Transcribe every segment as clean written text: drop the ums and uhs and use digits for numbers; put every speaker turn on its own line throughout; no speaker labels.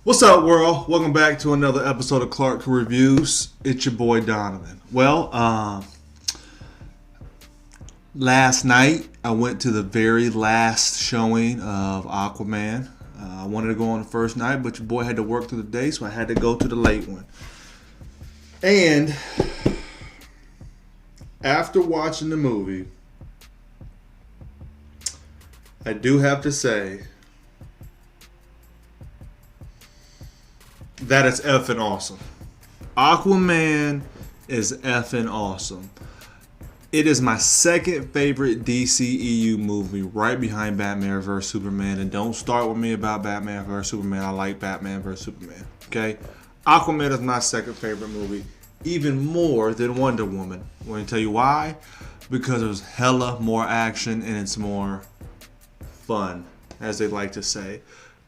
What's up, world? Welcome back to another episode of Clark Reviews. It's your boy Donovan. Well, last night I went to the very last showing of Aquaman. I wanted to go on the first night, but your boy had to work through the day, so I had to go to the late one. And after watching the movie, I do have to say that it's effing awesome. Aquaman is effing awesome. It is my second favorite DCEU movie, right behind Batman vs Superman. And don't start with me about Batman vs Superman. I like Batman vs Superman. Okay, Aquaman is my second favorite movie, even more than Wonder Woman. I'm going to tell you why. Because there's hella more action and it's more fun, as they like to say.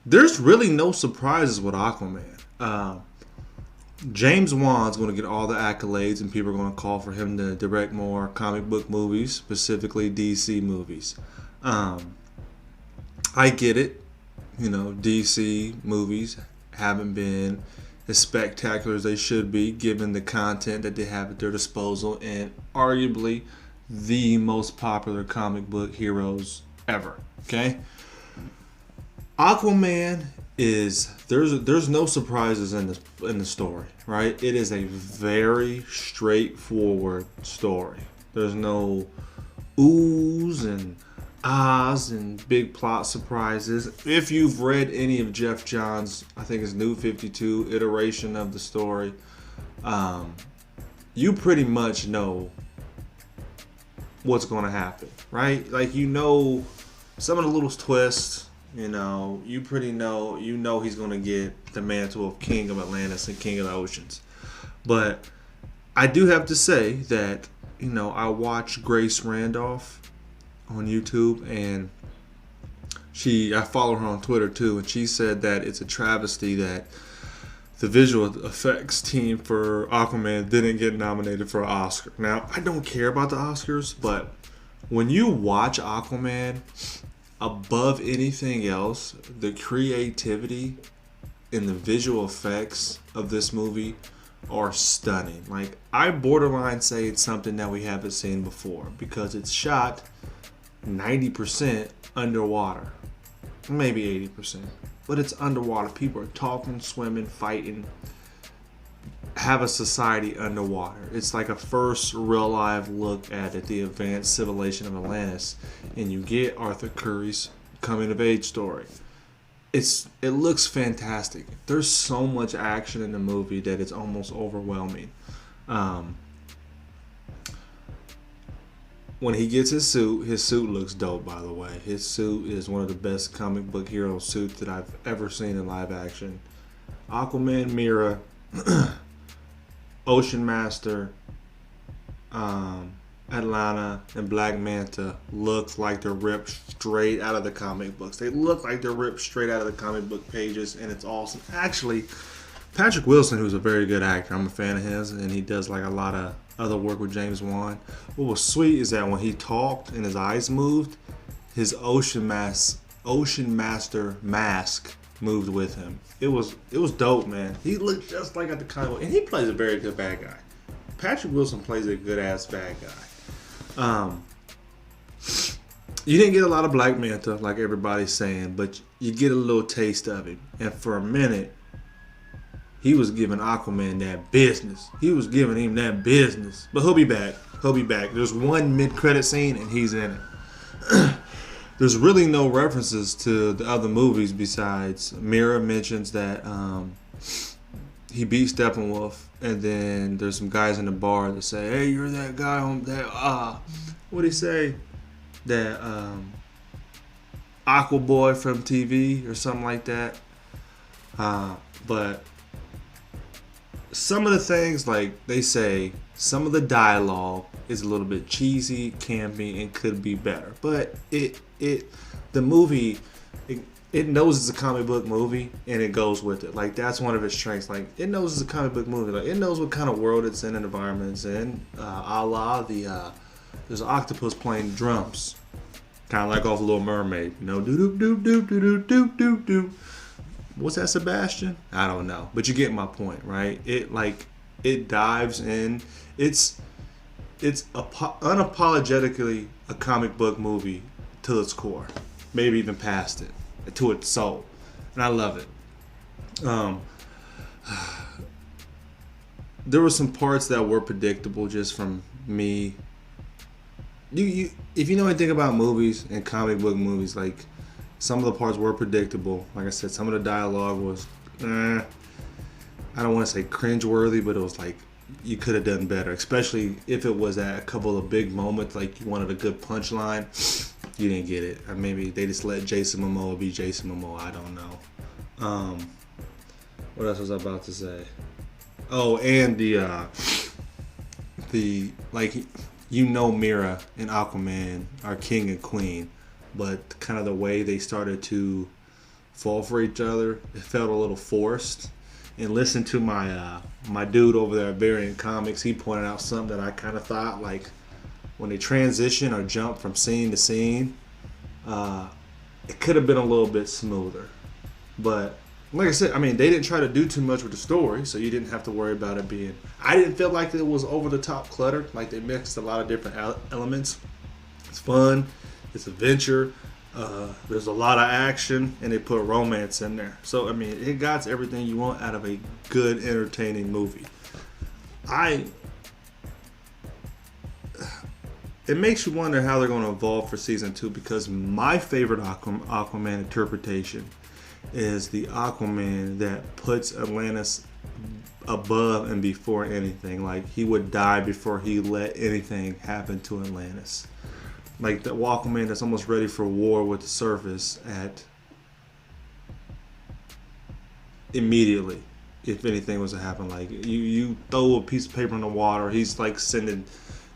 There's really no surprises with Aquaman. James Wan's going to get all the accolades, and people are going to call for him to direct more comic book movies, specifically DC movies. I get it. You know, DC movies haven't been as spectacular as they should be, given the content that they have at their disposal, and arguably the most popular comic book heroes ever. Okay? Aquaman is there's no surprises in the story, right? It is a very straightforward story. There's no oohs and ahs and big plot surprises. If you've read any of Jeff Johns', I think it's New 52 iteration of the story, you pretty much know what's going to happen, right? Like, you know some of the little twists. You know, you know he's going to get the mantle of King of Atlantis and King of the Oceans. But I do have to say that, you know, I watched Grace Randolph on YouTube, and I follow her on Twitter too, and she said that it's a travesty that the visual effects team for Aquaman didn't get nominated for an Oscar. Now, I don't care about the Oscars, but when you watch Aquaman, above anything else, the creativity and the visual effects of this movie are stunning. Like, I borderline say it's something that we haven't seen before, because it's shot 90% underwater, maybe 80%, but it's underwater. People are talking, swimming, fighting, have a society underwater. It's like a first real live look at it, the advanced civilization of Atlantis, and you get Arthur Curry's coming of age story. It looks fantastic. There's so much action in the movie that it's almost overwhelming. When he gets his suit looks dope, by the way. His suit is one of the best comic book hero suits that I've ever seen in live action. Aquaman, Mera, Ocean Master, Atlanta, and Black Manta look like they're ripped straight out of the comic books. They look like they're ripped straight out of the comic book pages, and it's awesome. Actually, Patrick Wilson, who's a very good actor, I'm a fan of his, and he does like a lot of other work with James Wan. What was sweet is that when he talked and his eyes moved, his Ocean Master mask moved with him. It was dope, man. He looked just like at the comic book, and he plays a very good bad guy. Patrick Wilson plays a good ass bad guy. You didn't get a lot of Black Manta like everybody's saying, but you get a little taste of it. And for a minute, he was giving Aquaman that business. He was giving him that business. But he'll be back. There's one mid-credit scene, and he's in it. There's really no references to the other movies besides Mera mentions that he beat Steppenwolf, and then there's some guys in the bar that say, "Hey, you're that guy on that what'd he say? That Aqua Boy from TV or something like that." But some of the things, like they say, some of the dialogue is a little bit cheesy, campy, and could be better. But the movie, it knows it's a comic book movie, and it goes with it. Like, that's one of its strengths. Like, it knows it's a comic book movie. Like, it knows what kind of world it's in and environment it's in. A la there's an octopus playing drums, kind of like off Little Mermaid. You know, doo doo doo doo doo doo doo doo. Was that Sebastian? I don't know, but you get my point, right? It dives in. It's unapologetically a comic book movie to its core, maybe even past it, to its soul, and I love it. There were some parts that were predictable just from me. If you know anything about movies and comic book movies, like some of the parts were predictable. Like I said, some of the dialogue was, I don't want to say cringeworthy, but it was like you could have done better, especially if it was at a couple of big moments, like you wanted a good punchline. You didn't get it. Or maybe they just let Jason Momoa be Jason Momoa. I don't know. What else was I about to say? Oh, and the like, Mira and Aquaman are king and queen, but kind of the way they started to fall for each other, it felt a little forced. And listen to my dude over there at Variant Comics, he pointed out something that I kind of thought, like, when they transition or jump from scene to scene, it could have been a little bit smoother. But like I said, I mean, they didn't try to do too much with the story, so you didn't have to worry about it being. I didn't feel like it was over the top cluttered. Like, they mixed a lot of different elements. It's fun. It's adventure. There's a lot of action, and they put romance in there. So I mean, it got everything you want out of a good, entertaining movie. It makes you wonder how they're going to evolve for season 2, because my favorite Aquaman interpretation is the Aquaman that puts Atlantis above and before anything. Like, he would die before he let anything happen to Atlantis. Like the Aquaman that's almost ready for war with the surface at immediately if anything was to happen. Like, you throw a piece of paper in the water, he's like sending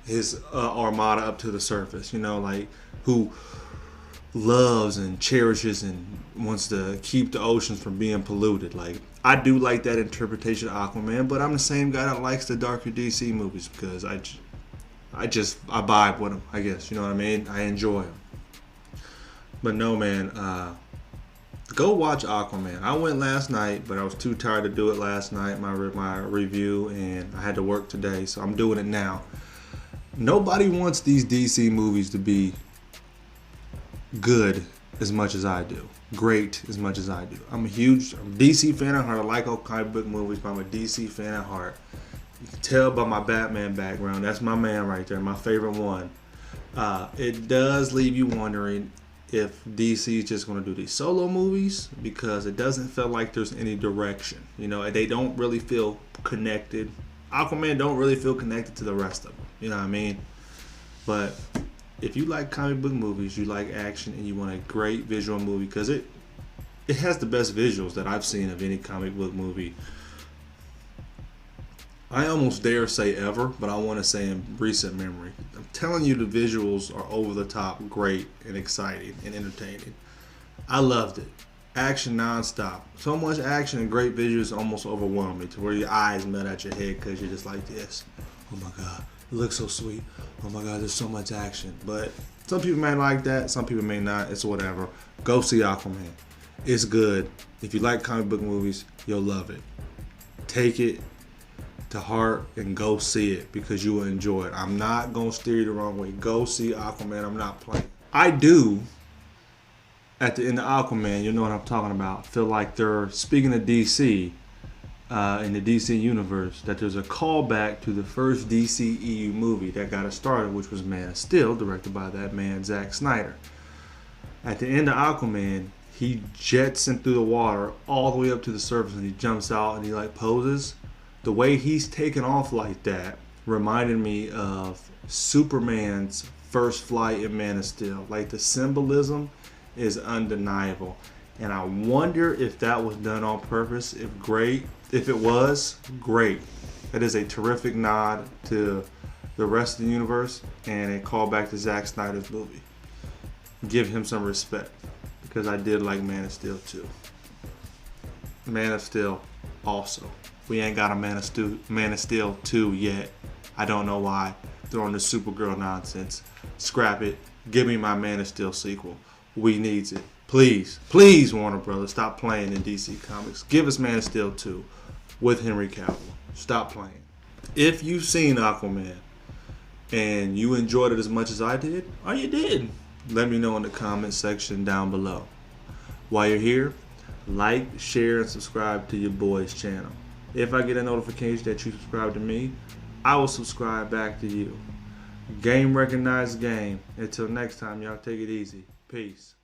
his armada up to the surface. Like, who loves and cherishes and wants to keep the oceans from being polluted. Like, I do like that interpretation of Aquaman, but I'm the same guy that likes the darker DC movies because I vibe with them, I guess. You know what I mean? I enjoy them. But no, man, go watch Aquaman. I went last night, but I was too tired to do it last night, my review, and I had to work today, so I'm doing it now. Nobody wants these DC movies to be good as much as I do. Great as much as I do. I'm a DC fan at heart. I like all comic book movies, but I'm a DC fan at heart. You can tell by my Batman background. That's my man right there, my favorite one. It does leave you wondering if DC is just going to do these solo movies, because it doesn't feel like there's any direction. They don't really feel connected. Aquaman don't really feel connected to the rest of them. You know what I mean? But if you like comic book movies, you like action, and you want a great visual movie, because it has the best visuals that I've seen of any comic book movie. I almost dare say ever, but I want to say in recent memory. I'm telling you, the visuals are over the top, great and exciting and entertaining. I loved it. Action nonstop. So much action and great visuals almost overwhelmed me to where your eyes melt at your head because you're just like this. Oh my God, it looks so sweet. Oh my God, there's so much action. But some people may like that, some people may not. It's whatever. Go see Aquaman. It's good. If you like comic book movies, you'll love it. Take it to heart and go see it because you will enjoy it. I'm not going to steer you the wrong way. Go see Aquaman. I'm not playing. I do, at the end of Aquaman, you know what I'm talking about, feel like they're speaking of DC, in the DC universe, that there's a callback to the first DCEU movie that got us started, which was Man of Steel, directed by that man Zack Snyder. At the end of Aquaman, he jets in through the water all the way up to the surface, and he jumps out and he like poses. The way he's taken off like that reminded me of Superman's first flight in Man of Steel. Like, the symbolism is undeniable. And I wonder if that was done on purpose. If it was, great. That is a terrific nod to the rest of the universe and a callback to Zack Snyder's movie. Give him some respect, because I did like Man of Steel too. Man of Steel also. We ain't got a Man of Steel 2 yet. I don't know why. Throwing the Supergirl nonsense. Scrap it. Give me my Man of Steel sequel. We needs it. Please, please, Warner Brothers, stop playing in DC Comics. Give us Man of Steel 2 with Henry Cavill. Stop playing. If you've seen Aquaman and you enjoyed it as much as I did, or you did, let me know in the comment section down below. While you're here, like, share, and subscribe to your boy's channel. If I get a notification that you subscribe to me, I will subscribe back to you. Game recognized game. Until next time, y'all take it easy. Peace.